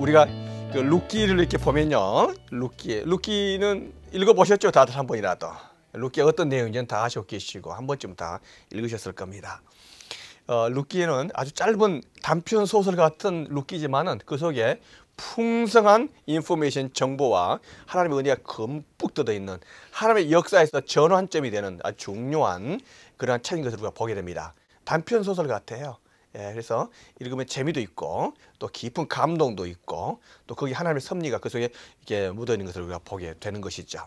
우리가 그 룻기를 이렇게 보면요, 룻기는 읽어보셨죠? 다들 한 번이라도. 룻기가 어떤 내용인지는 다 아시고 계시고 한 번쯤 다 읽으셨을 겁니다. 룻기에는 아주 짧은 단편 소설 같은 룻기지만은 그 속에 풍성한 인포메이션 정보와 하나님의 은혜가 듬뿍 뜯어 있는 하나님의 역사에서 전환점이 되는 아주 중요한 그러한 책인 것을 우리가 보게 됩니다. 단편 소설 같아요. 그래서 읽으면 재미도 있고 또 깊은 감동도 있고 또 거기 하나님의 섭리가 그 속에 이렇게 묻어 있는 것을 우리가 보게 되는 것이죠.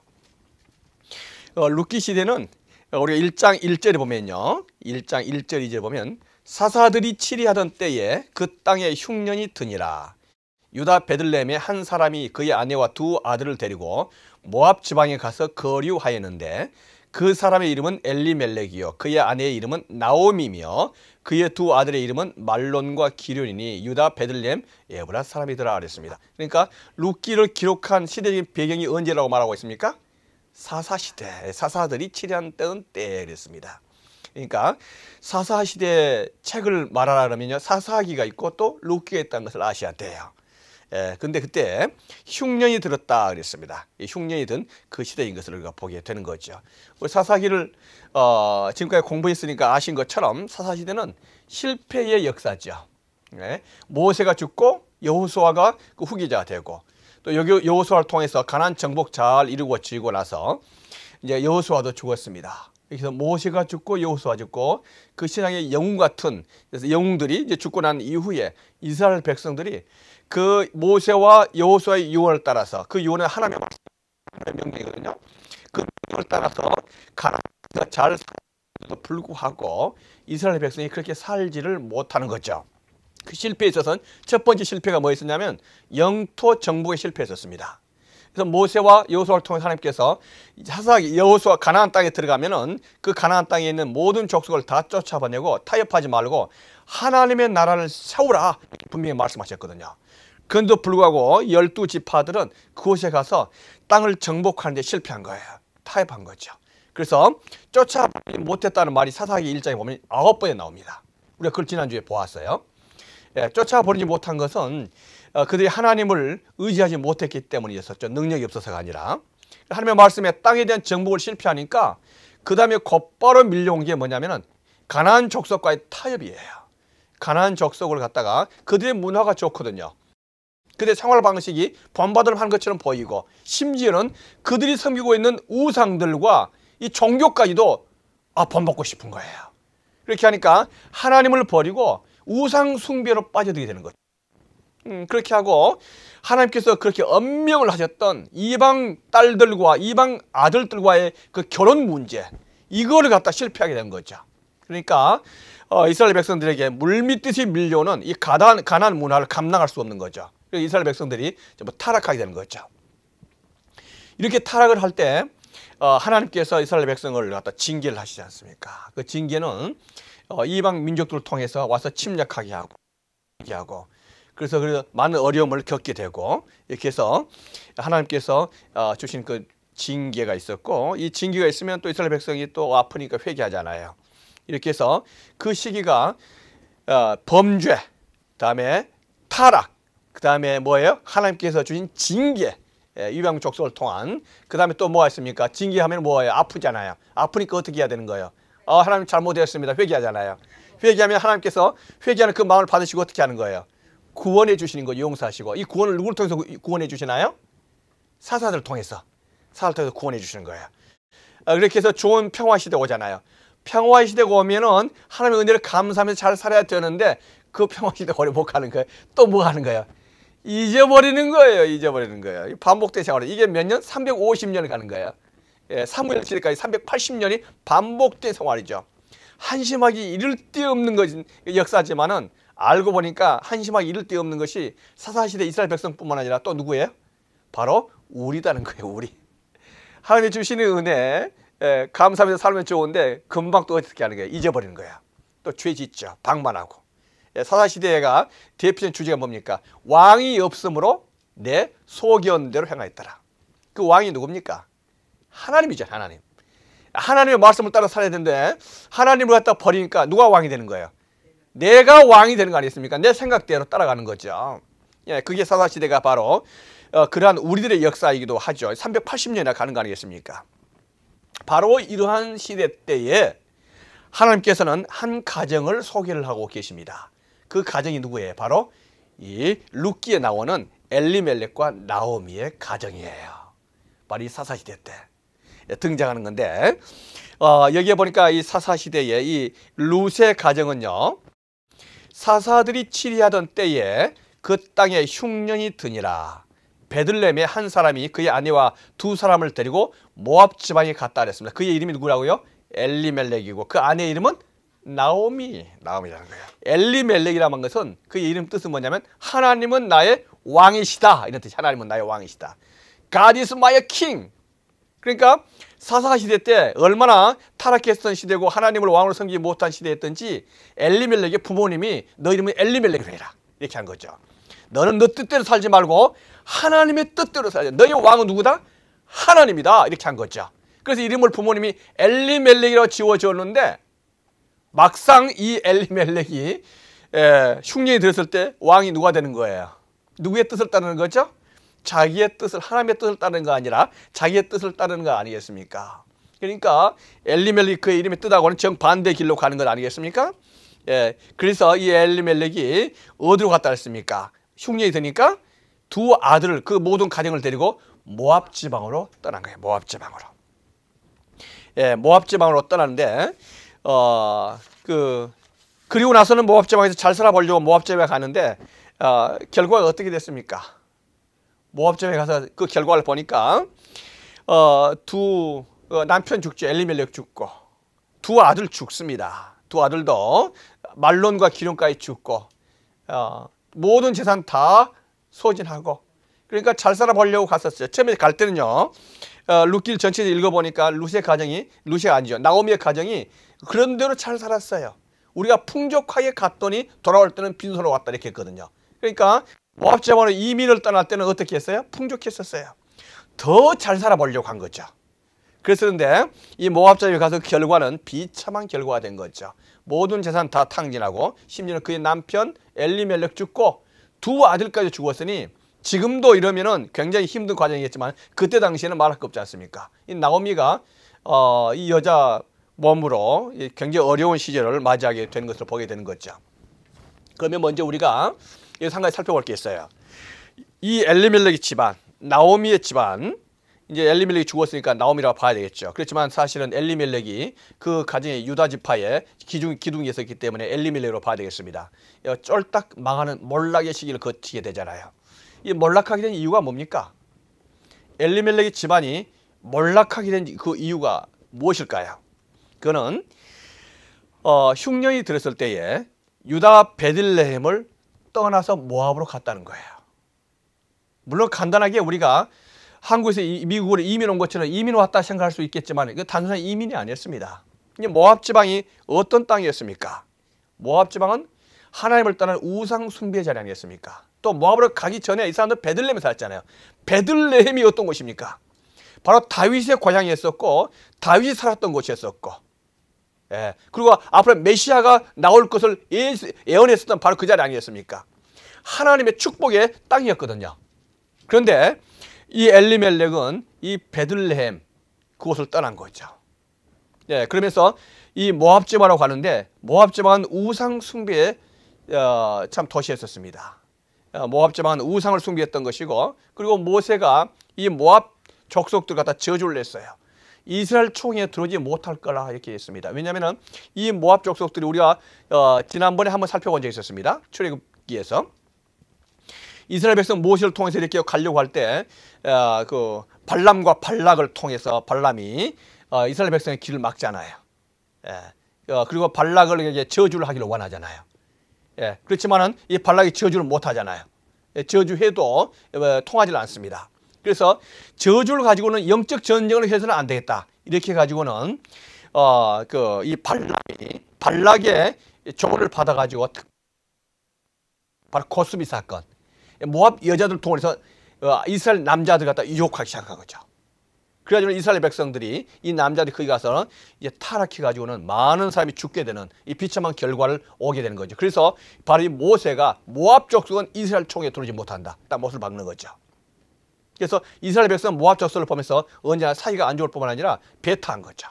룻기 시대는 우리가 1장 1절에 보면요, 1장 1절 2절에 보면 사사들이 치리하던 때에 그 땅에 흉년이 드니라. 유다 베들레헴의 한 사람이 그의 아내와 두 아들을 데리고 모압 지방에 가서 거류하였는데 그 사람의 이름은 엘리멜렉이요 그의 아내의 이름은 나오미며 그의 두 아들의 이름은 말론과 기련이니 유다 베들레헴 에브라 사람이더라 그랬습니다. 그러니까 룻기를 기록한 시대적인 배경이 언제라고 말하고 있습니까? 사사시대, 사사들이 치리한 때는 때 그랬습니다. 그러니까 사사시대 책을 말하려면요, 사사기가 있고 또 룻기가 있다는 것을 아셔야 돼요. 근데 그때 흉년이 들었다 그랬습니다. 이 흉년이 든 그 시대인 것을 우리가 보게 되는 거죠. 우리 사사기를 지금까지 공부했으니까 아신 것처럼 사사시대는 실패의 역사죠. 모세가 죽고 여호수아가 그 후계자가 되고 또 여호수아를 통해서 가나안 정복 잘 이루어지고 나서 이제 여호수아도 죽었습니다. 그래서 모세가 죽고 여호수아 죽고 그 신앙의 영웅 같은, 그래서 영웅들이 이제 죽고 난 이후에 이스라엘 백성들이 그 모세와 여호수아의 유언을 따라서, 그 유언은 하나님의 명령이거든요. 그 명령을 따라서 가나안에서 잘 살아도 불구하고 이스라엘 백성이 그렇게 살지를 못하는 거죠. 그 실패에 있어서는 첫 번째 실패가 뭐였었냐면 영토 정복에 실패했었습니다. 그래서 모세와 여호수아를 통해 하나님께서 사사기 여호수아 가나안 땅에 들어가면은 그 가나안 땅에 있는 모든 족속을 다 쫓아보내고 타협하지 말고 하나님의 나라를 세우라 분명히 말씀하셨거든요. 그런데도 불구하고 12지파들은 그곳에 가서 땅을 정복하는 데 실패한 거예요. 타협한 거죠. 그래서 쫓아보지 못했다는 말이 사사기 1장에 보면 9번에 나옵니다. 우리가 그걸 지난주에 보았어요. 쫓아버리지 못한 것은 그들이 하나님을 의지하지 못했기 때문이었었죠. 능력이 없어서가 아니라. 하나님의 말씀에 땅에 대한 정복을 실패하니까 그 다음에 곧바로 밀려온 게 뭐냐면은 가나안 족속과의 타협이에요. 가나안 족속을 갖다가 그들의 문화가 좋거든요. 그들의 생활 방식이 본받을 하는 것처럼 보이고 심지어는 그들이 섬기고 있는 우상들과 이 종교까지도 본받고 싶은 거예요. 그렇게 하니까 하나님을 버리고 우상 숭배로 빠져들게 되는 거죠. 그렇게 하고 하나님께서 그렇게 엄명을 하셨던 이방 딸들과 이방 아들들과의 그 결혼 문제, 이거를 갖다 실패하게 된 거죠. 그러니까 이스라엘 백성들에게 물밀듯이 밀려오는 이 가나안 문화를 감당할 수 없는 거죠. 그래서 이스라엘 백성들이 전부 타락하게 되는 거죠. 이렇게 타락을 할 때 하나님께서 이스라엘 백성을 갖다 징계를 하시지 않습니까? 그 징계는 이방 민족들을 통해서 와서 침략하게 하고 그래서 많은 어려움을 겪게 되고 이렇게 해서 하나님께서 주신 그 징계가 있었고, 이 징계가 있으면 또 이스라엘 백성이 또 아프니까 회개하잖아요. 이렇게 해서 그 시기가 범죄, 그다음에 타락, 그다음에 뭐예요? 하나님께서 주신 징계, 이방 족속을 통한. 그다음에 또 뭐가 있습니까? 징계하면 뭐예요? 아프잖아요. 아프니까 어떻게 해야 되는 거예요? 하나님 잘못되었습니다. 회개하잖아요. 회개하면 하나님께서 회개하는 그 마음을 받으시고 어떻게 하는 거예요? 구원해 주시는 거 용서하시고. 이 구원을 누구를 통해서 구원해 주시나요? 사사들을 통해서. 사사를 통해서 구원해 주시는 거예요. 그렇게 해서 좋은 평화시대 오잖아요. 평화시대가 오면은 하나님의 은혜를 감사하면서 잘 살아야 되는데 그 평화시대가 오래 못 가는 거예요. 또 뭐 하는 거예요? 잊어버리는 거예요. 잊어버리는 거예요. 반복된 생활. 이게 몇 년? 350년을 가는 거예요. 사무엘 시대까지 380년이 반복된 생활이죠. 한심하기 이를 데 없는 것이 역사지만은 알고 보니까 한심하기 이를 데 없는 것이 사사시대 이스라엘 백성뿐만 아니라 또 누구예요? 바로 우리다는 거예요. 우리. 하나님이 주시는 은혜 감사하면서 살면 좋은데 금방 또 어떻게 하는 거예요? 잊어버리는 거예요. 또 죄 짓죠. 방만하고. 사사시대가 대표적인 주제가 뭡니까? 왕이 없으므로 내 소견대로 행하였더라. 그 왕이 누굽니까? 하나님이죠. 하나님. 하나님의 말씀을 따라 살아야 되는데 하나님을 갖다 버리니까 누가 왕이 되는 거예요? 내가 왕이 되는 거 아니겠습니까? 내 생각대로 따라가는 거죠. 예, 그게 사사시대가 바로 그러한 우리들의 역사이기도 하죠. 380년이나 가는 거 아니겠습니까? 바로 이러한 시대 때에 하나님께서는 한 가정을 소개를 하고 계십니다. 그 가정이 누구예요? 바로 이 룻기에 나오는 엘리멜렉과 나오미의 가정이에요. 바로 이 사사시대 때 등장하는 건데, 여기에 보니까 이 사사시대의 이 룻의 가정은요, 사사들이 치리하던 때에 그 땅에 흉년이 드니라. 베들레헴의 한 사람이 그의 아내와 두 사람을 데리고 모압 지방에 갔다 그랬습니다. 그의 이름이 누구라고요? 엘리멜렉이고 그 아내의 이름은 나오미라는 거예요. 엘리멜렉이라는 것은 그의 이름 뜻은 뭐냐면 하나님은 나의 왕이시다, 이런 뜻이. 하나님은 나의 왕이시다. God is my king. 그러니까 사사시대 때 얼마나 타락했던 시대고 하나님을 왕으로 섬기지 못한 시대였던지 엘리멜렉의 부모님이 너 이름은 엘리멜렉이라 해라, 이렇게 한 거죠. 너는 너 뜻대로 살지 말고 하나님의 뜻대로 살자. 너의 왕은 누구다? 하나님이다, 이렇게 한 거죠. 그래서 이름을 부모님이 엘리멜렉이라고 지어줬는데 막상 이 엘리멜렉이 흉년이 들었을 때 왕이 누가 되는 거예요? 누구의 뜻을 따르는 거죠? 자기의 뜻을, 하나님의 뜻을 따르는 거 아니라 자기의 뜻을 따르는 거 아니겠습니까? 그러니까 엘리멜렉 그의 이름의 뜻하고는 정반대 길로 가는 것 아니겠습니까? 예, 그래서 이 엘리멜렉이 어디로 갔다 했습니까? 흉년이 되니까 두 아들을, 그 모든 가정을 데리고 모압 지방으로 떠난 거예요. 모압 지방으로. 예, 모압 지방으로 떠나는데 그리고 나서는 모압 지방에서 잘 살아보려고 모압 지방에 가는데 결과가 어떻게 됐습니까? 모압 지방에 가서 그 결과를 보니까 남편 죽죠. 엘리멜렉 죽고 두 아들 죽습니다. 두 아들도 말론과 기름까지 죽고 모든 재산 다 소진하고, 그러니까 잘 살아보려고 갔었어요. 처음에 갈 때는요, 룻기를 전체를 읽어보니까 룻의 가정이, 룻이 아니죠, 나오미의 가정이 그런 대로 잘 살았어요. 우리가 풍족하게 갔더니 돌아올 때는 빈손으로 왔다, 이렇게 했거든요. 그러니까 모압 지방으로 이민을 떠날 때는 어떻게 했어요? 풍족했었어요. 더 잘 살아보려고 한 거죠. 그랬었는데 이 모압 지방에 가서 결과는 비참한 결과가 된 거죠. 모든 재산 다 탕진하고 심지어는 그의 남편 엘리멜렉 죽고 두 아들까지 죽었으니 지금도 이러면은 굉장히 힘든 과정이겠지만 그때 당시에는 말할 거 없지 않습니까? 이 나오미가 이 여자 몸으로 굉장히 어려운 시절을 맞이하게 되는 것을 보게 되는 거죠. 그러면 먼저 우리가 여기서 한 가지 살펴볼 게 있어요. 이 엘리멜렉의 집안, 나오미의 집안, 이제 엘리멜렉이 죽었으니까 나오미라고 봐야 되겠죠. 그렇지만 사실은 엘리멜렉이 그 가정의 유다 지파의 기둥이었기 때문에 엘리멜렉으로 봐야 되겠습니다. 쫄딱 망하는 몰락의 시기를 거치게 되잖아요. 이 몰락하게 된 이유가 뭡니까? 엘리멜렉의 집안이 몰락하게 된 그 이유가 무엇일까요? 그거는 흉년이 들었을 때에 유다 베들레헴을 떠나서 모압으로 갔다는 거예요. 물론 간단하게 우리가 한국에서 미국으로 이민 온 것처럼 이민 왔다 생각할 수 있겠지만 그 단순한 이민이 아니었습니다. 모압 지방이 어떤 땅이었습니까? 모압 지방은 하나님을 떠난 우상 숭배 자리 아니겠습니까? 또 모압으로 가기 전에 이 사람들 베들레헴에 살았잖아요. 베들레헴이 어떤 곳입니까? 바로 다윗의 고향이었었고 다윗이 살았던 곳이었었고, 예, 그리고 앞으로 메시아가 나올 것을 예언했었던 바로 그 자리 아니겠습니까? 하나님의 축복의 땅이었거든요. 그런데 이 엘리멜렉은 이 베들레헴 그곳을 떠난 거죠. 예, 그러면서 이 모압 지방으로 가는데 모압 지방은 우상 숭배의 참 도시였었습니다. 모압 지방은 우상을 숭배했던 것이고, 그리고 모세가 이 모압 족속들 갖다 저주를 냈어요. 이스라엘 총회에 들어오지 못할 거라 이렇게 했습니다. 왜냐하면 이 모압 족속들이 우리가 지난번에 한번 살펴본 적이 있었습니다. 출애굽기에서 이스라엘 백성 모세를 통해서 이렇게 가려고 할 때 그 발람과 발락을 통해서 발람이 이스라엘 백성의 길을 막잖아요. 예, 그리고 발락을 이제 저주를 하기를 원하잖아요. 예, 그렇지만은 이 발락이 저주를 못 하잖아요. 예, 저주해도 통하지 않습니다. 그래서 저주를 가지고는 영적 전쟁을 해서는 안 되겠다. 이렇게 가지고는 이 발람이 발락의 조언을 받아가지고 바로 고스미 사건, 모압 여자들 통해서 이스라엘 남자들 갖다 유혹하기 시작한 거죠. 그래가지고 이스라엘 백성들이 이 남자들이 거기 가서 이제 타락해가지고는 많은 사람이 죽게 되는 이 비참한 결과를 오게 되는 거죠. 그래서 바로 이 모세가 모압 족속은 이스라엘 총에 들어오지 못한다. 딱 못을 박는 거죠. 그래서 이스라엘 백성은 모압 족속을 보면서 언제나 사이가 안 좋을 뿐만 아니라 배타한 거죠.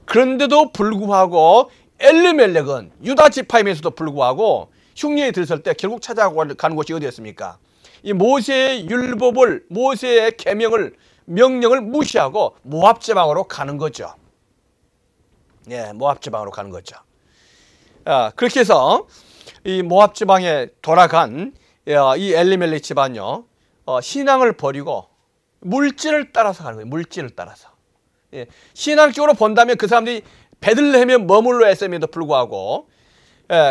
그런데도 불구하고 엘리멜렉은 유다 지파임에서도 불구하고 흉년이 들었을 때 결국 찾아가는 곳이 어디였습니까? 이 모세의 율법을, 모세의 계명을, 명령을 무시하고 모압 지방으로 가는 거죠. 예, 모압 지방으로 가는 거죠. 그렇게 해서 이 모압 지방에 돌아간 이 엘리멜렉 집안요, 신앙을 버리고 물질을 따라서 가는 거예요. 물질을 따라서. 예, 신앙적으로 본다면 그 사람들이 베들레헴에 머물러 했음에도 불구하고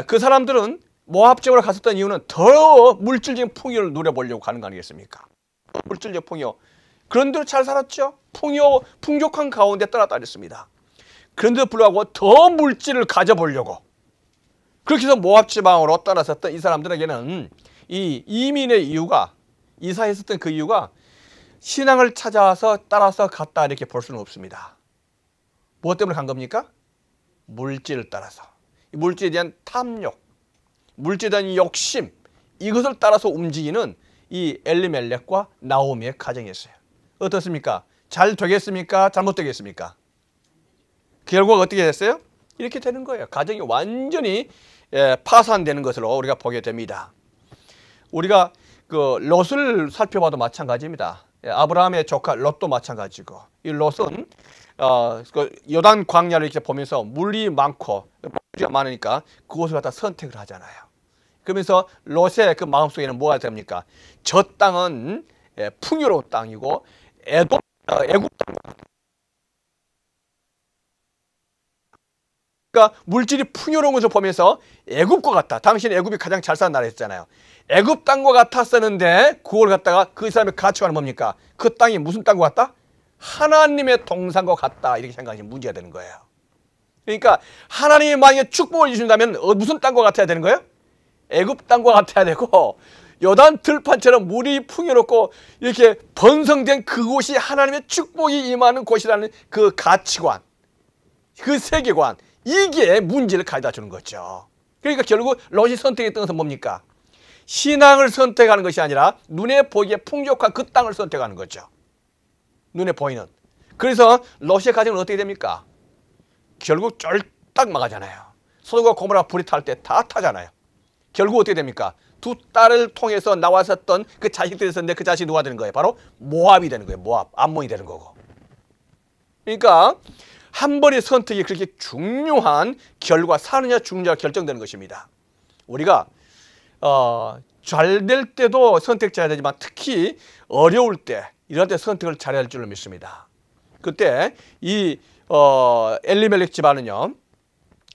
그 사람들은 모압 지역으로 갔었던 이유는 더 물질적인 풍요를 누려보려고 가는 거 아니겠습니까? 물질적 풍요. 그런데도 잘 살았죠. 풍족한 가운데 따라다녔습니다. 그런데도 불구하고 더 물질을 가져보려고. 그렇게 해서 모압 지방으로 떠났었던 이 사람들에게는 이 이민의 이유가, 이사했었던 그 이유가 신앙을 찾아서 따라서 갔다 이렇게 볼 수는 없습니다. 무엇 때문에 간 겁니까? 물질을 따라서. 이 물질에 대한 탐욕, 물질에 대한 욕심, 이것을 따라서 움직이는 이 엘리멜렉과 나오미의 가정이었어요. 어떻습니까? 잘 되겠습니까? 잘못되겠습니까? 결국 어떻게 됐어요? 이렇게 되는 거예요. 가정이 완전히 파산되는 것으로 우리가 보게 됩니다. 우리가 그 롯을 살펴봐도 마찬가지입니다. 아브라함의 조카 롯도 마찬가지고, 이 롯은 그 요단 광야를 이렇게 보면서 물이 많고 물이 많으니까 그곳을 갖다 선택을 하잖아요. 그러면서 롯의 그 마음속에는 뭐가 됩니까? 저 땅은 풍요로운 땅이고 애굽 땅. 그러니까 물질이 풍요로운 것을 보면서 애굽과 같다. 당신 애굽이 가장 잘 사는 나라였잖아요. 애굽 땅과 같았었는데 그걸 갖다가 그 사람의 가치관은 뭡니까? 그 땅이 무슨 땅과 같다? 하나님의 동산과 같다. 이렇게 생각하시면 문제가 되는 거예요. 그러니까 하나님이 만약에 축복을 주신다면 무슨 땅과 같아야 되는 거예요? 애굽 땅과 같아야 되고, 요단 들판처럼 물이 풍요롭고 이렇게 번성된 그곳이 하나님의 축복이 임하는 곳이라는 그 가치관, 그 세계관, 이게 문제를 가져다 주는 거죠. 그러니까 결국 롯이 선택했던 것은 뭡니까? 신앙을 선택하는 것이 아니라 눈에 보기에 풍족한 그 땅을 선택하는 거죠. 눈에 보이는. 그래서 롯의 가정은 어떻게 됩니까? 결국 쫄딱 망하잖아요. 소돔과 고모라 불이 탈 때 다 타잖아요. 결국 어떻게 됩니까? 두 딸을 통해서 나왔었던 그 자식들이 있었는데 그 자식이 누가 되는 거예요? 바로 모압이 되는 거예요. 모압, 암몬이 되는 거고. 그러니까 한 번의 선택이 그렇게 중요한 결과, 사느냐 죽느냐가 결정되는 것입니다. 우리가 잘 될 때도 선택해야 되지만 특히 어려울 때, 이럴 때 선택을 잘해야 할 줄로 믿습니다. 그때 이 엘리멜렉 집안은요,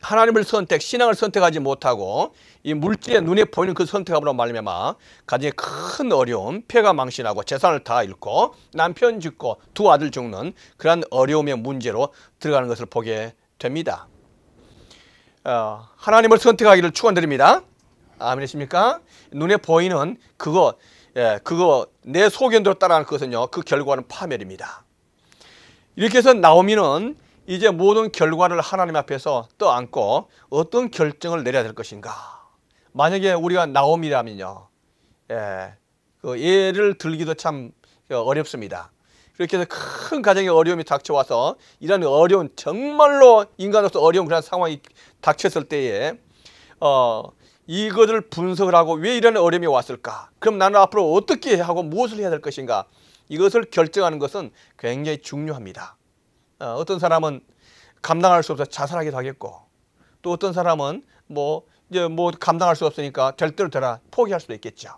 하나님을 신앙을 선택하지 못하고 이 물질의 눈에 보이는 그 선택함으로 말미암아 가정에 큰 어려움, 폐가 망신하고 재산을 다 잃고 남편 죽고 두 아들 죽는 그러한 어려움의 문제로 들어가는 것을 보게 됩니다. 하나님을 선택하기를 축원드립니다. 아멘이십니까? 눈에 보이는 그거 내 소견대로 따라가는 그것은요, 그 결과는 파멸입니다. 이렇게 해서 나오미는 이제 모든 결과를 하나님 앞에서 떠안고 어떤 결정을 내려야 될 것인가. 만약에 우리가 나오미라면요, 그 예를 들기도 참 어렵습니다. 그렇게 해서 큰 가정의 어려움이 닥쳐와서 이런 어려운, 정말로 인간으로서 어려운 그런 상황이 닥쳤을 때에 이것을 분석을 하고 왜 이런 어려움이 왔을까? 그럼 나는 앞으로 어떻게 하고 무엇을 해야 될 것인가? 이것을 결정하는 것은 굉장히 중요합니다. 어떤 사람은 감당할 수 없어서 자살하기도 하겠고, 또 어떤 사람은 이제 감당할 수 없으니까 될 대로 되라 포기할 수도 있겠죠.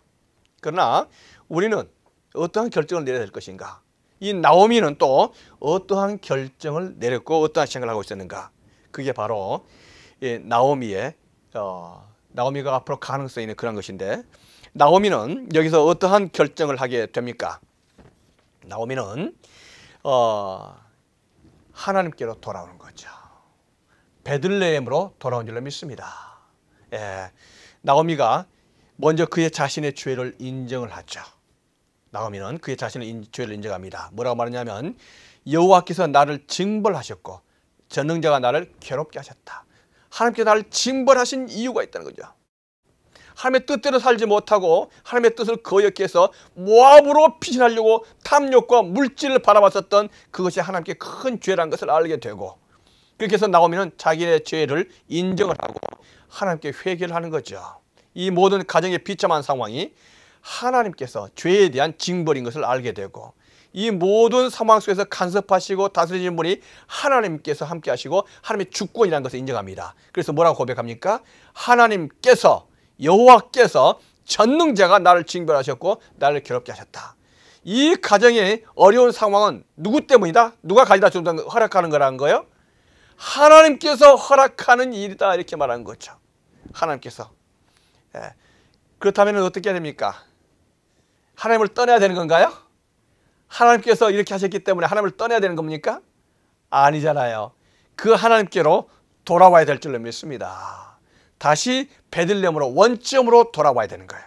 그러나 우리는 어떠한 결정을 내려야 될 것인가? 이 나오미는 또 어떠한 결정을 내렸고 어떠한 생각을 하고 있었는가? 그게 바로 나오미가 앞으로 가능성이 있는 그런 것인데, 나오미는 여기서 어떠한 결정을 하게 됩니까? 나오미는 하나님께로 돌아오는 거죠. 베들레헴으로 돌아온 줄로 믿습니다. 나오미가 먼저 그의 자신의 죄를 인정을 하죠. 나오미는 그의 자신의 죄를 인정합니다. 뭐라고 말하냐면 여호와께서 나를 징벌하셨고 전능자가 나를 괴롭게 하셨다. 하나님께서 나를 징벌하신 이유가 있다는 거죠. 하나님의 뜻대로 살지 못하고 하나님의 뜻을 거역해 해서 모압으로 피신하려고 탐욕과 물질을 바라봤었던 그것이 하나님께 큰 죄라는 것을 알게 되고, 그렇게 해서 나오면 자기의 죄를 인정을 하고 하나님께 회개를 하는 거죠. 이 모든 가정의 비참한 상황이 하나님께서 죄에 대한 징벌인 것을 알게 되고, 이 모든 상황 속에서 간섭하시고 다스리시는 분이 하나님께서 함께 하시고 하나님의 주권이라는 것을 인정합니다. 그래서 뭐라고 고백합니까? 하나님께서, 여호와께서 전능자가 나를 징벌하셨고 나를 괴롭게 하셨다. 이 가정의 어려운 상황은 누구 때문이다? 누가 가져다 준다는 허락하는 거라는 거예요? 하나님께서 허락하는 일이다, 이렇게 말하는 거죠. 하나님께서. 그렇다면 어떻게 해야 됩니까? 하나님을 떠나야 되는 건가요? 하나님께서 이렇게 하셨기 때문에 하나님을 떠나야 되는 겁니까? 아니잖아요. 그 하나님께로 돌아와야 될 줄로 믿습니다. 다시 베들레헴으로, 원점으로 돌아와야 되는 거예요.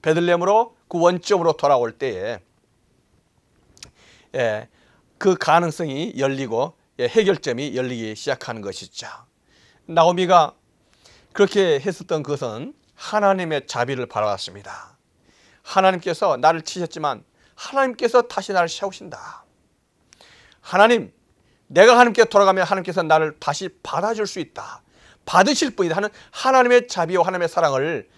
베들레헴으로, 그 원점으로 돌아올 때에 그 가능성이 열리고 해결점이 열리기 시작하는 것이죠. 나오미가 그렇게 했었던 것은 하나님의 자비를 바라봤습니다. 하나님께서 나를 치셨지만 하나님께서 다시 나를 세우신다. 하나님, 내가 하나님께 돌아가면 하나님께서 나를 다시 받아줄 수 있다, 받으실 분이다 하는 하나님의 자비와 하나님의 사랑을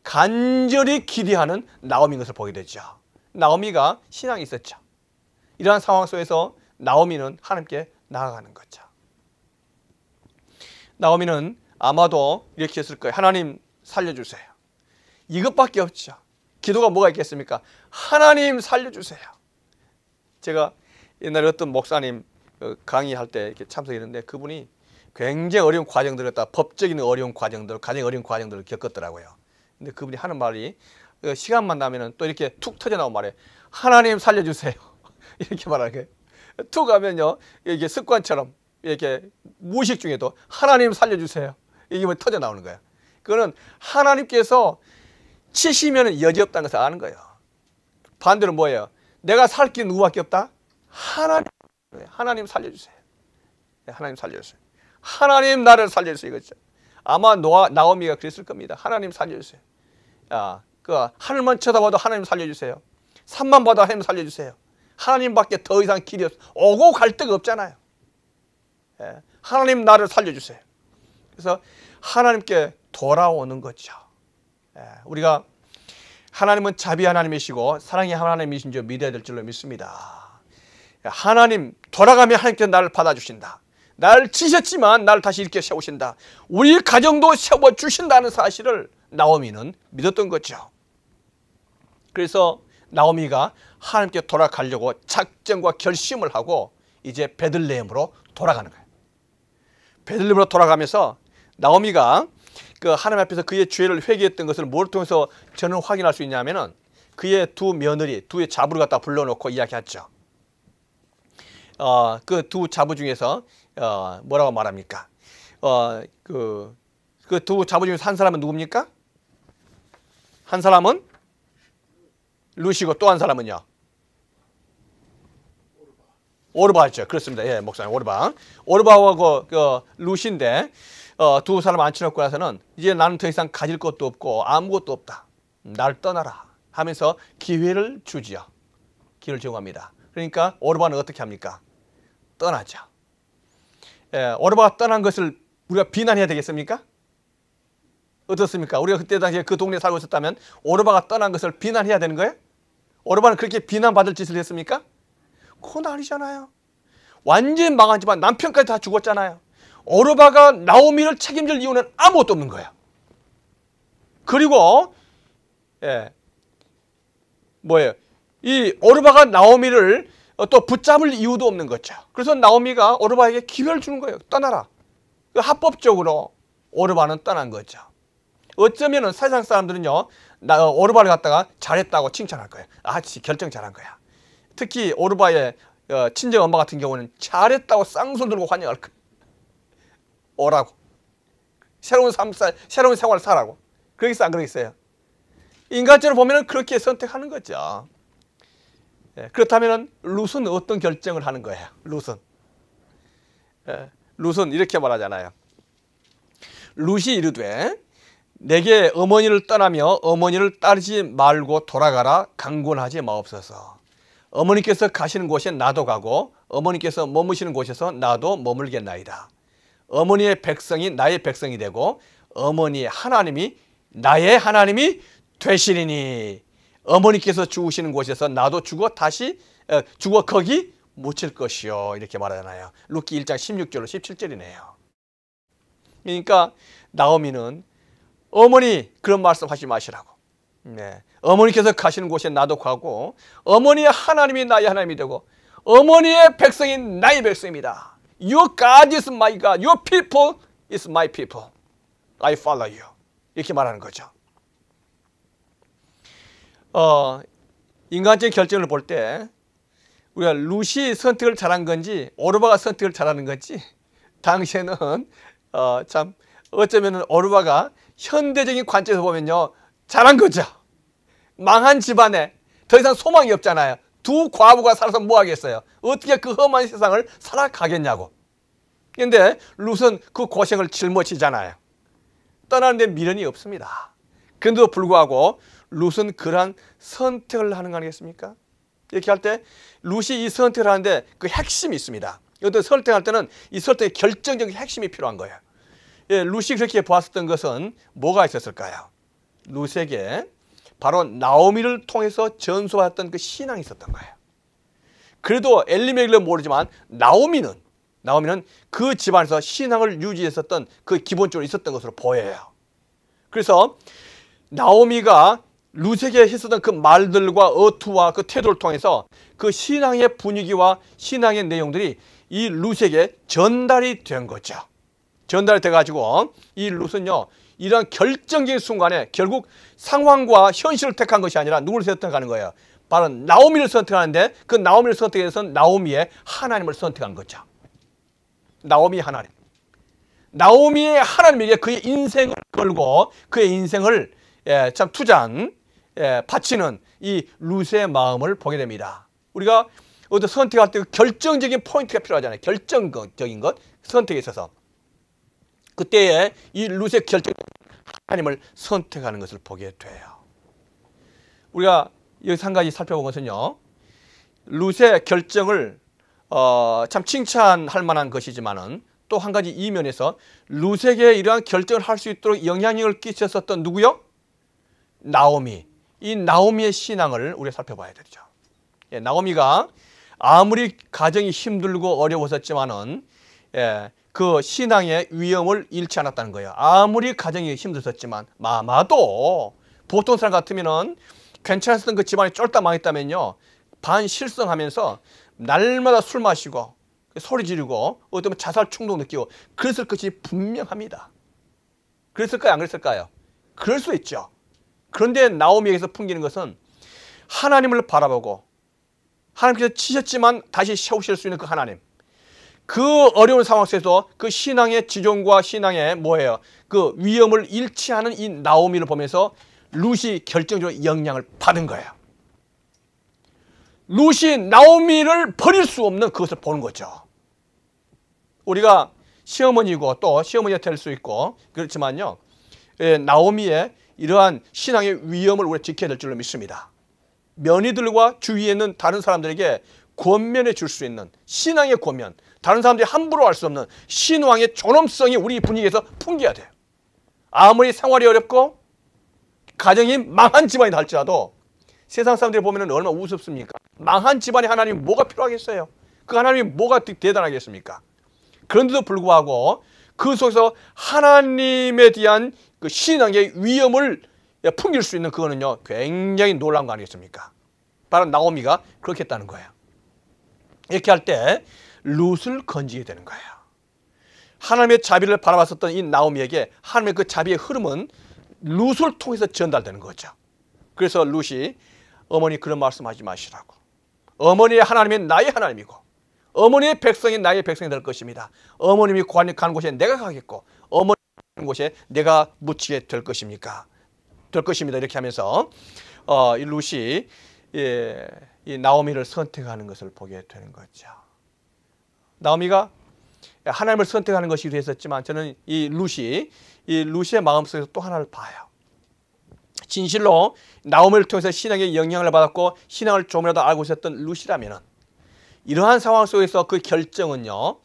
간절히 기대하는 나오미인 것을 보게 되죠. 나오미가 신앙이 있었죠. 이러한 상황 속에서 나오미는 하나님께 나아가는 거죠. 나오미는 아마도 이렇게 했을 거예요. 하나님 살려주세요. 이것밖에 없죠. 기도가 뭐가 있겠습니까? 하나님 살려주세요. 제가 옛날에 어떤 목사님 강의할 때 이렇게 참석했는데 그분이 굉장히 어려운 과정들을 갖다, 법적인 어려운 과정들, 가정의 어려운 과정들을 겪었더라고요. 근데 그분이 하는 말이, 시간만 나면은 또 이렇게 툭 터져 나온 말이에요. 하나님 살려주세요. 이렇게 말하는 거예요. 툭 하면요, 이게 습관처럼 이렇게 무의식 중에도 하나님 살려주세요, 이게 뭐 터져 나오는 거예요. 그거는 하나님께서 치시면 여지없다는 것을 아는 거예요. 반대로 뭐예요? 내가 살 길 누구밖에 없다? 하나님 살려주세요. 하나님 살려주세요. 하나님 나를 살려주세요, 이거죠. 아마 나오미가 그랬을 겁니다. 하나님 살려주세요. 그 하늘만 쳐다봐도 하나님 살려주세요. 산만 봐도 하나님 살려주세요. 하나님밖에 더 이상 길이 오고 갈 데가 없잖아요. 하나님 나를 살려주세요. 그래서 하나님께 돌아오는 거죠. 우리가 하나님은 자비 하나님이시고 사랑의 하나님이신 줄 믿어야 될 줄로 믿습니다. 하나님, 돌아가면 하나님께서 나를 받아주신다. 나를 치셨지만 나를 다시 이렇게 세우신다. 우리 가정도 세워주신다는 사실을 나오미는 믿었던 거죠. 그래서 나오미가 하나님께 돌아가려고 작정과 결심을 하고 이제 베들레헴으로 돌아가는 거예요. 베들레헴으로 돌아가면서 나오미가 그 하나님 앞에서 그의 죄를 회개했던 것을 뭘 통해서 저는 확인할 수 있냐면은 그의 두 며느리, 두 자부를 갖다 불러놓고 이야기했죠. 그 두 자부 중에서 뭐라고 말합니까? 그 두 자부 중에서 한 사람은 누굽니까? 한 사람은 루시고 또 한 사람은요? 오르바죠. 그렇습니다. 예, 목사님 오르바하고 그 루시인데 두 사람 앉혀놓고 나서는 이제 나는 더 이상 가질 것도 없고 아무것도 없다. 날 떠나라 하면서 기회를 주지요. 기회를 제공합니다. 그러니까 오르바는 어떻게 합니까? 떠나죠. 오르바가 떠난 것을 우리가 비난해야 되겠습니까? 어떻습니까? 우리가 그때 당시에 그 동네에 살고 있었다면 오르바가 떠난 것을 비난해야 되는 거예요? 오르바는 그렇게 비난받을 짓을 했습니까? 그건 아니잖아요. 완전 망한 집안, 남편까지 다 죽었잖아요. 오르바가 나오미를 책임질 이유는 아무것도 없는 거예요. 그리고 뭐예요? 이 오르바가 나오미를 또 붙잡을 이유도 없는 거죠. 그래서 나오미가 오르바에게 기회를 주는 거예요. 떠나라. 합법적으로 오르바는 떠난 거죠. 어쩌면은 세상 사람들은요, 오르바를 갖다가 잘했다고 칭찬할 거예요. 결정 잘한 거야. 특히 오르바의 친정 엄마 같은 경우는 잘했다고 쌍손 들고 환영할 거예요. 오라고. 새로운 생활을 살라고. 그러겠어요, 안 그러겠어요? 인간적으로 보면은 그렇게 선택하는 거죠. 그렇다면 룻은 어떤 결정을 하는 거예요? 룻은 이렇게 말하잖아요. 룻이 이르되 내게 어머니를 떠나며 어머니를 따르지 말고 돌아가라. 강권하지 마옵소서. 어머니께서 가시는 곳에 나도 가고 어머니께서 머무시는 곳에서 나도 머물겠나이다. 어머니의 백성이 나의 백성이 되고 어머니의 하나님이 나의 하나님이 되시리니 어머니께서 죽으시는 곳에서 나도 죽어 거기 묻힐 것이요. 이렇게 말하잖아요. 룻기 1장 16절로 17절이네요. 그러니까 나오미는 어머니 그런 말씀 하지 마시라고. 어머니께서 가시는 곳에 나도 가고 어머니의 하나님이 나의 하나님이 되고 어머니의 백성이 나의 백성입니다. Your God is my God. Your people is my people. I follow you. 이렇게 말하는 거죠. 인간적인 결정을 볼 때 우리가 룻이 선택을 잘한 건지 오르바가 선택을 잘하는 건지 당시에는 참 어쩌면 오르바가 현대적인 관점에서 보면요 잘한 거죠. 망한 집안에 더 이상 소망이 없잖아요. 두 과부가 살아서 뭐 하겠어요. 어떻게 그 험한 세상을 살아가겠냐고. 그런데 룻은 그 고생을 짊어지잖아요. 떠나는데 미련이 없습니다. 그런데도 불구하고 룻은 그러한 선택을 하는 거 아니겠습니까? 이렇게 할 때 룻이 이 선택을 하는데 그 핵심이 있습니다. 어떤 선택할 때는 이 선택의 결정적인 핵심이 필요한 거예요. 룻이 그렇게 보았었던 것은 뭐가 있었을까요? 룻에게 바로 나오미를 통해서 전수받았던 그 신앙이 있었던 거예요. 그래도 엘리멜렉은 모르지만 나오미는 그 집안에서 신앙을 유지했었던 그 기본적으로 있었던 것으로 보여요. 그래서 나오미가 룻에게 했었던 그 말들과 어투와 그 태도를 통해서 그 신앙의 분위기와 신앙의 내용들이 이 룻에게 전달이 된 거죠. 전달이 돼가지고 이 룻은요 이러한 결정적인 순간에 결국 상황과 현실을 택한 것이 아니라 누구를 선택하는 거예요? 바로 나오미를 선택하는데 그 나오미를 선택해서 나오미의 하나님을 선택한 거죠. 나오미의 하나님. 나오미의 하나님에게 그의 인생을 걸고 그의 인생을 참 투자한 바치는 이 룻의 마음을 보게 됩니다. 우리가 어떤 선택할 때 결정적인 포인트가 필요하잖아요. 결정적인 것 선택에 있어서 그때에 이 룻의 결정 하나님을 선택하는 것을 보게 돼요. 우리가 여기서 한 가지 살펴본 것은요. 룻의 결정을 참 칭찬할 만한 것이지만은 또 한 가지 이면에서 룻에게 이러한 결정을 할 수 있도록 영향력을 끼쳤었던 누구요? 나오미. 이 나오미의 신앙을 우리가 살펴봐야 되죠. 나오미가 아무리 가정이 힘들고 어려웠었지만은 그 신앙의 위험을 잃지 않았다는 거예요. 아무리 가정이 힘들었지만 아마도 보통 사람 같으면은 괜찮았던 그 집안이 쫄딱 망했다면요 반실성하면서 날마다 술 마시고 소리 지르고 어쩌면 자살 충동 느끼고 그랬을 것이 분명합니다. 그랬을까요? 안 그랬을까요? 그럴 수 있죠. 그런데 나오미에게서 풍기는 것은 하나님을 바라보고 하나님께서 치셨지만 다시 세우실 수 있는 그 하나님. 그 어려운 상황 속에서 그 신앙의 지존과 신앙의 뭐예요? 그 위험을 잃지 않은 이 나오미를 보면서 룻이 결정적으로 영향을 받은 거예요. 룻이 나오미를 버릴 수 없는 그것을 보는 거죠. 우리가 시어머니고 또 시어머니가 될 수 있고 그렇지만요. 나오미의 이러한 신앙의 위험을 우리가 지켜야 될 줄로 믿습니다. 며느리들과 주위에 있는 다른 사람들에게 권면해 줄 수 있는 신앙의 권면, 다른 사람들이 함부로 할 수 없는 신앙의 존엄성이 우리 분위기에서 풍겨야 돼요. 아무리 생활이 어렵고 가정이 망한 집안이다 할지라도 세상 사람들이 보면 얼마나 우습습니까? 망한 집안에 하나님이 뭐가 필요하겠어요? 그 하나님이 뭐가 대단하겠습니까? 그런데도 불구하고 그 속에서 하나님에 대한 그 신앙의 위험을 풍길 수 있는 그거는요 굉장히 놀라운 거 아니겠습니까? 바로 나오미가 그렇게 했다는 거예요. 이렇게 할 때 룻을 건지게 되는 거예요. 하나님의 자비를 바라봤었던 이 나오미에게 하나님의 그 자비의 흐름은 룻을 통해서 전달되는 거죠. 그래서 룻이 어머니 그런 말씀하지 마시라고. 어머니의 하나님이 나의 하나님이고 어머니의 백성이 나의 백성이 될 것입니다. 어머님이 가는 곳에 내가 가겠고 어머니 가는 곳에 내가 묻히게 될 것입니다. 이렇게 하면서 이 룻이 이 나오미를 선택하는 것을 보게 되는 거죠. 나오미가 하나님을 선택하는 것이 됐었지만 저는 이 룻의 마음속에서 또 하나를 봐요. 진실로 나오미를 통해서 신앙의 영향을 받았고 신앙을 조금이라도 알고 있었던 룻이라면 이러한 상황 속에서 그 결정은요,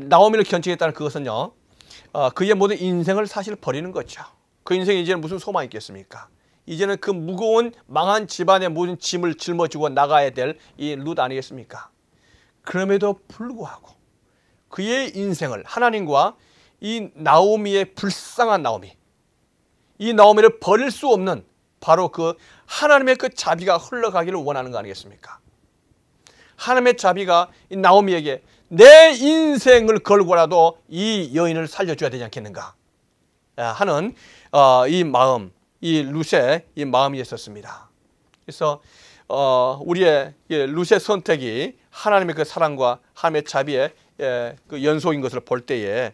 나오미를 견책했다는 그것은요, 그의 모든 인생을 사실 버리는 거죠. 그 인생에 이제는 무슨 소망이 있겠습니까? 이제는 그 무거운 망한 집안의 모든 짐을 짊어지고 나가야 될 이 룻 아니겠습니까? 그럼에도 불구하고 그의 인생을 하나님과 이 나오미의 불쌍한 나오미, 이 나오미를 버릴 수 없는 바로 그 하나님의 그 자비가 흘러가기를 원하는 거 아니겠습니까? 하나님의 자비가 이 나오미에게 내 인생을 걸고라도 이 여인을 살려줘야 되지 않겠는가 하는 이 마음, 이 룻의 이 마음이 있었습니다. 그래서 우리의 룻의 선택이 하나님의 그 사랑과 하나님의 자비의 그 연속인 것을 볼 때에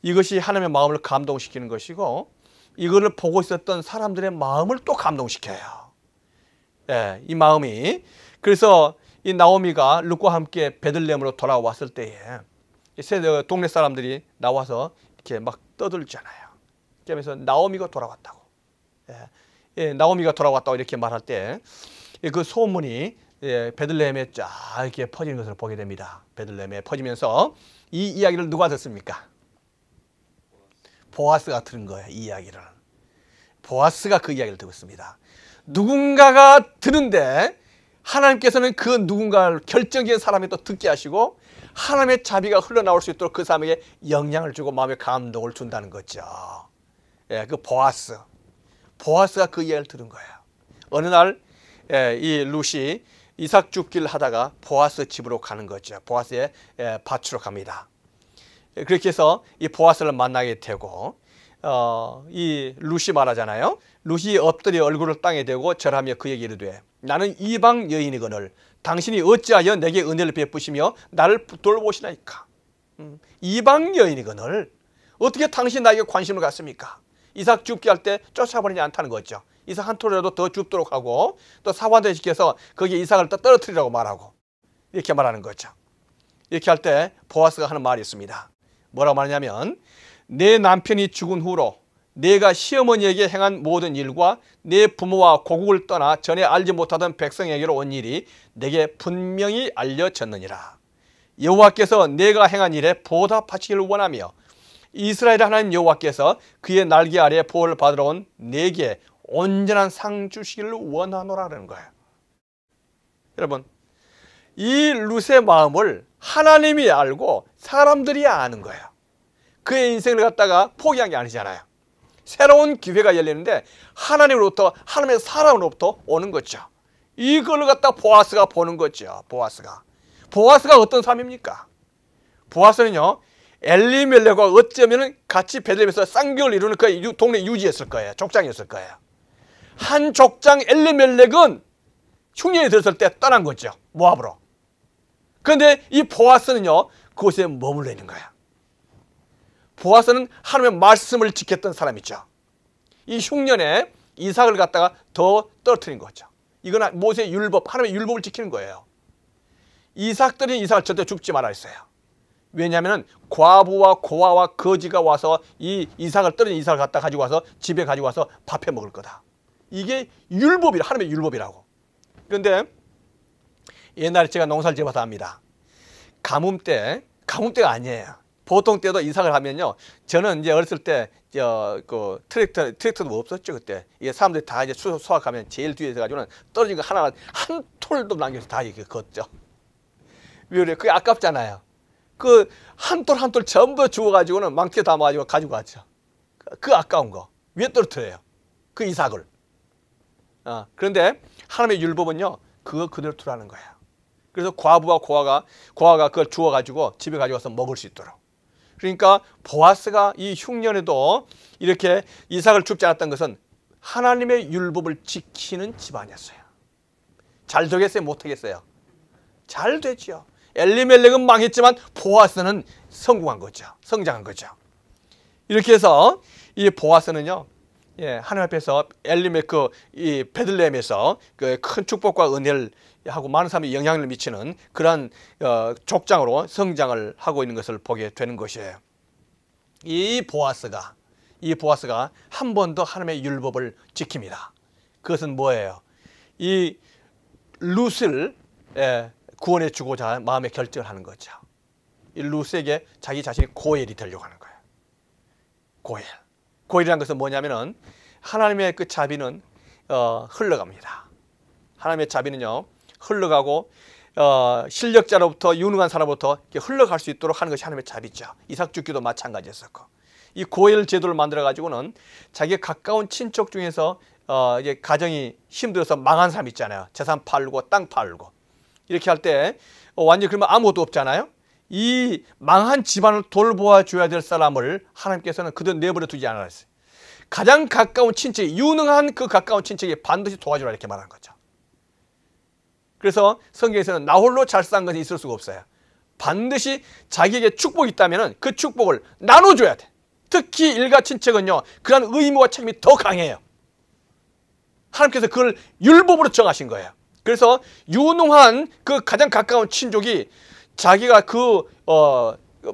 이것이 하나님의 마음을 감동시키는 것이고 이거를 보고 있었던 사람들의 마음을 또 감동시켜요. 이 마음이. 그래서 이 나오미가 룻과 함께 베들레헴으로 돌아왔을 때에 동네 사람들이 나와서 이렇게 막 떠들잖아요. 그러면서 나오미가 돌아왔다고. 나오미가 돌아왔다고 이렇게 말할 때 그 소문이 베들레헴에 쫙 이렇게 퍼지는 것을 보게 됩니다. 베들레헴에 퍼지면서 이 이야기를 누가 듣습니까? 보아스가 들은 거예요. 이 이야기를. 보아스가 그 이야기를 듣습니다. 누군가가 듣는데 하나님께서는 그 누군가를 결정적인 사람이 또 듣게 하시고 하나님의 자비가 흘러나올 수 있도록 그 사람에게 영향을 주고 마음의 감동을 준다는 거죠. 그 보아스가 그 이야기를 들은 거예요. 어느 날 이 룻이 이삭 줍기를 하다가 보아스 집으로 가는 거죠. 보아스의 밭으로 갑니다. 그렇게 해서 이 보아스를 만나게 되고 이 룻이 말하잖아요. 룻이 엎드려 얼굴을 땅에 대고 절하며 그에게 이르되 나는 이방 여인이거늘 당신이 어찌하여 내게 은혜를 베푸시며 나를 돌보시나이까. 이방 여인이거늘 어떻게 당신 나에게 관심을 갖습니까? 이삭 줍기 할 때 쫓아버리지 않다는 거죠. 이삭 한 톨이라도 더 줍도록 하고 또 사관대 시켜서 거기에 이삭을 또 떨어뜨리라고 말하고 이렇게 말하는 거죠. 이렇게 할 때 보아스가 하는 말이 있습니다. 뭐라고 말하냐면 내 남편이 죽은 후로 내가 시어머니에게 행한 모든 일과 내 부모와 고국을 떠나 전에 알지 못하던 백성에게로 온 일이 내게 분명히 알려졌느니라. 여호와께서 내가 행한 일에 보답하시기를 원하며 이스라엘 하나님 여호와께서 그의 날개 아래 보호를 받으러 온 내게 온전한 상 주시기를 원하노라는 거예요. 여러분, 이 룻의 마음을 하나님이 알고 사람들이 아는 거예요. 그의 인생을 갖다가 포기한 게 아니잖아요. 새로운 기회가 열리는데 하나님으로부터, 하나님의 사람으로부터 오는 거죠. 이걸 갖다 보아스가 보는 거죠. 보아스가 어떤 사람입니까? 보아스는요, 엘리멜렉과 어쩌면 같이 베들레헴에서 쌍교를 이루는 그 동네 유지였을 거예요. 족장이었을 거예요. 한 족장 엘리멜렉은 흉년이 들었을 때 떠난 거죠. 모압으로. 그런데 이 보아스는요, 그곳에 머물러 있는 거예요. 보아스는 하나님의 말씀을 지켰던 사람이죠. 이 흉년에 이삭을 갖다가 더 떨어뜨린 거죠. 이건 모세의 율법, 하나님의 율법을 지키는 거예요. 이삭들이 이삭을 절대 죽지 말아 했어요. 왜냐하면 과부와 고아와 거지가 와서 이 이삭을 떨어진 이삭을 갖다 가지고 와서 집에 가지고 와서 밥해 먹을 거다. 이게 율법이라, 하나님의 율법이라고. 그런데 옛날에 제가 농사를 지어봐서 합니다. 가뭄때가 아니에요. 보통 때도 이삭을 하면요. 저는 이제 어렸을 때 그 트랙터도 없었죠 그때. 이게 사람들이 다 이제 수확하면 제일 뒤에 가지고는 떨어진 거 하나 한 톨도 남겨서 다 이렇게 걷죠. 왜 그래? 그게 아깝잖아요. 그 한 톨 한 톨 전부 주워가지고는 망치에 담아가지고 가지고 왔죠. 그 아까운 거 왜 떨어뜨려요? 그 이삭을. 그런데 하나님의 율법은요, 그거 그대로 두라는 거예요. 그래서 과부와 고아가 그걸 주워가지고 집에 가져와서 먹을 수 있도록. 그러니까 보아스가 이 흉년에도 이렇게 이삭을 줍지 않았던 것은 하나님의 율법을 지키는 집안이었어요. 잘 되겠어요? 못하겠어요? 잘 되죠. 엘리멜렉은 망했지만 보아스는 성공한 거죠. 성장한 거죠. 이렇게 해서 이 보아스는요, 예, 하나님 앞에서 엘림의 이 베들레헴에서 그 큰 축복과 은혜를 하고 많은 사람이 영향을 미치는 그러한 족장으로 성장을 하고 있는 것을 보게 되는 것이에요. 이 보아스가 한 번 더 하나님의 율법을 지킵니다. 그것은 뭐예요? 이 룻을 구원해 주고자 마음의 결정을 하는 거죠. 이 룻에게 자기 자신이 고엘이 되려고 하는 거예요. 고엘이라는 것은 뭐냐면은 하나님의 그 자비는 흘러갑니다. 하나님의 자비는요 흘러가고 실력자로부터 유능한 사람으로부터 흘러갈 수 있도록 하는 것이 하나님의 자비죠. 이삭 죽기도 마찬가지였었고, 이 고엘 제도를 만들어 가지고는 자기 가까운 친척 중에서 이제 가정이 힘들어서 망한 사람 있잖아요. 재산 팔고 땅 팔고 이렇게 할 때 완전히 그러면 아무것도 없잖아요. 이 망한 집안을 돌보아 줘야 될 사람을 하나님께서는 그대로 내버려 두지 않았어요. 가장 가까운 친척이, 유능한 그 가까운 친척이 반드시 도와주라 이렇게 말하는 거죠. 그래서 성경에서는 나 홀로 잘 산 것이 있을 수가 없어요. 반드시 자기에게 축복이 있다면 그 축복을 나눠줘야 돼. 특히 일가 친척은요 그런 의무와 책임이 더 강해요. 하나님께서 그걸 율법으로 정하신 거예요. 그래서 유능한 그 가장 가까운 친족이 자기가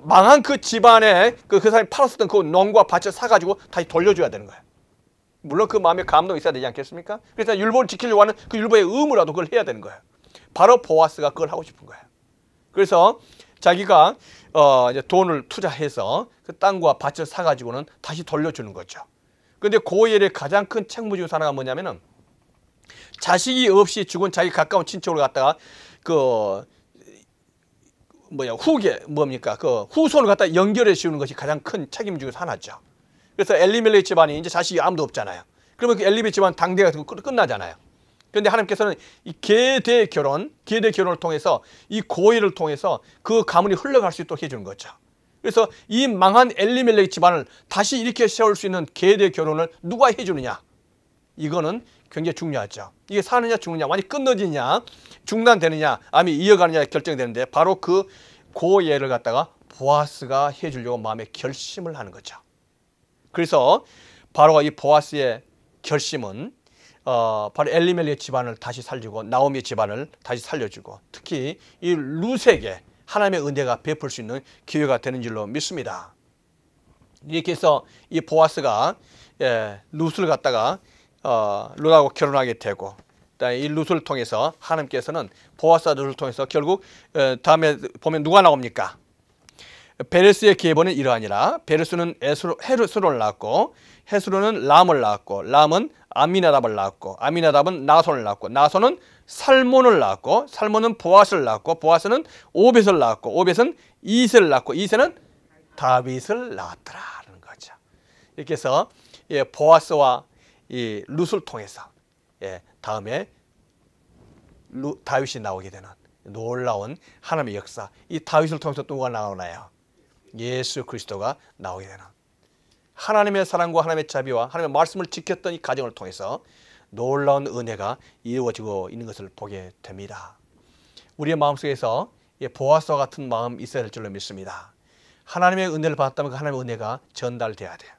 망한 그 집안에 그 사람이 팔았었던 그 농과 밭을 사가지고 다시 돌려줘야 되는 거예요. 물론 그 마음에 감동이 있어야 되지 않겠습니까? 그래서 율법을 지키려고 하는 그 율법의 의무라도 그걸 해야 되는 거예요. 바로 보아스가 그걸 하고 싶은 거예요. 그래서 자기가 이제 돈을 투자해서 그 땅과 밭을 사가지고는 다시 돌려주는 거죠. 그런데 고엘의 가장 큰 책무 중 하나가 뭐냐면은 자식이 없이 죽은 자기 가까운 친척을 갖다가 후손을 갖다 연결해 주는 것이 가장 큰 책임 중에서 하나죠. 그래서 엘리멜렉 집안이 이제 자식이 아무도 없잖아요. 그러면 그 엘리멜렉 집안 당대가 끝나잖아요. 그런데 하나님께서는 이 계대 결혼을 통해서 이 고엘을 통해서 그 가문이 흘러갈 수 있도록 해주는 거죠. 그래서 이 망한 엘리멜렉 집안을 다시 일으켜 세울 수 있는 계대 결혼을 누가 해주느냐? 이거는 굉장히 중요하죠. 이게 사느냐 죽느냐, 완전히 끊어지냐, 중단되느냐, 아니면 이어가느냐 결정되는데 바로 그 고엘을 갖다가 보아스가 해주려고 마음에 결심을 하는 거죠. 그래서 바로 이 보아스의 결심은 바로 엘리멜렉 집안을 다시 살리고 나오미 집안을 다시 살려주고 특히 이 룻에게 하나님의 은혜가 베풀 수 있는 기회가 되는 줄로 믿습니다. 이렇게 해서 이 보아스가 룻을 갖다가 룻하고 결혼하게 되고 이 룻을 통해서 하나님께서는 보아스와 룻을 통해서 결국 다음에 보면 누가 나옵니까? 베레스의 계보는 이러하니라. 베레스는 헤스론을 낳았고 헤스론은 람을 낳았고 람은 아미나답을 낳았고 아미나답은 나손을 낳았고 나손은 살몬을 낳았고 살몬은 보아스를 낳았고 보아스는 오벳을 낳았고 오벳은 이세를 낳았고 이세는 다윗을 낳았더라는 거죠. 이렇게 해서 보아스와 이 룻을 통해서 다음에 다윗이 나오게 되는 놀라운 하나님의 역사. 이 다윗을 통해서 또 누가 나오나요? 예수 그리스도가 나오게 되는 하나님의 사랑과 하나님의 자비와 하나님의 말씀을 지켰던 이 가정을 통해서 놀라운 은혜가 이루어지고 있는 것을 보게 됩니다. 우리의 마음속에서 보아스와 같은 마음 있어야 될 줄로 믿습니다. 하나님의 은혜를 받았다면 그 하나님의 은혜가 전달돼야 돼요.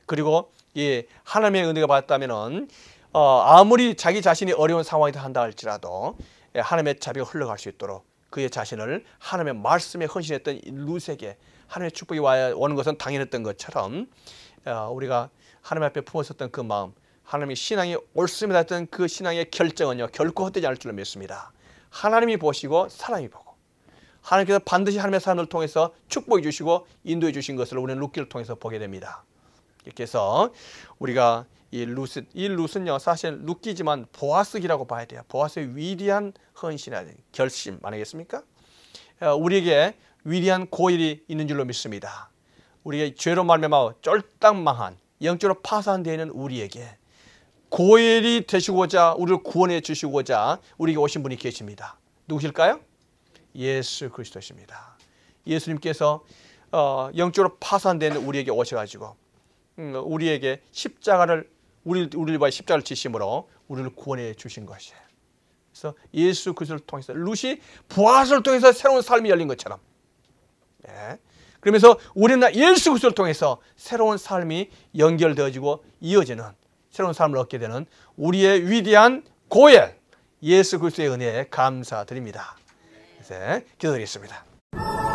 그리고 이 하나님의 은혜가 받았다면은 아무리 자기 자신이 어려운 상황이 한다 할지라도 하나님의 자비가 흘러갈 수 있도록 그의 자신을 하나님의 말씀에 헌신했던 룻에게 하나님의 축복이 오는 것은 당연했던 것처럼 우리가 하나님 앞에 품었었던 그 마음, 하나님의 신앙이 옳습니다 했던 그 신앙의 결정은요 결코 헛되지 않을 줄로 믿습니다. 하나님이 보시고 사람이 보고 하나님께서 반드시 하나님의 사람을 통해서 축복해 주시고 인도해 주신 것을 우리는 룻기를 통해서 보게 됩니다. 이렇게 해서 우리가 이 룻은요 사실 룻기지만 보아스기라고 봐야 돼요. 보아스의 위대한 헌신의 결심 아니겠습니까? 우리에게 위대한 고엘이 있는 줄로 믿습니다. 우리의 죄로 말미암아 쫄딱 망한 영적으로 파산되어 있는 우리에게 고엘이 되시고자 우리를 구원해 주시고자 우리에게 오신 분이 계십니다. 누구실까요? 예수 그리스도십니다. 예수님께서 영적으로 파산된 우리에게 오셔가지고 우리에게 우리를 위하여 십자가를 지심으로 우리를 구원해 주신 것이에요. 그래서 예수 그리스도를 통해서 룻이 보아스를 통해서 새로운 삶이 열린 것처럼 그러면서 우리는 예수 그리스도를 통해서 새로운 삶이 연결되어지고 이어지는 새로운 삶을 얻게 되는 우리의 위대한 고엘 예수 그리스도의 은혜에 감사드립니다. 이제 기도드리겠습니다.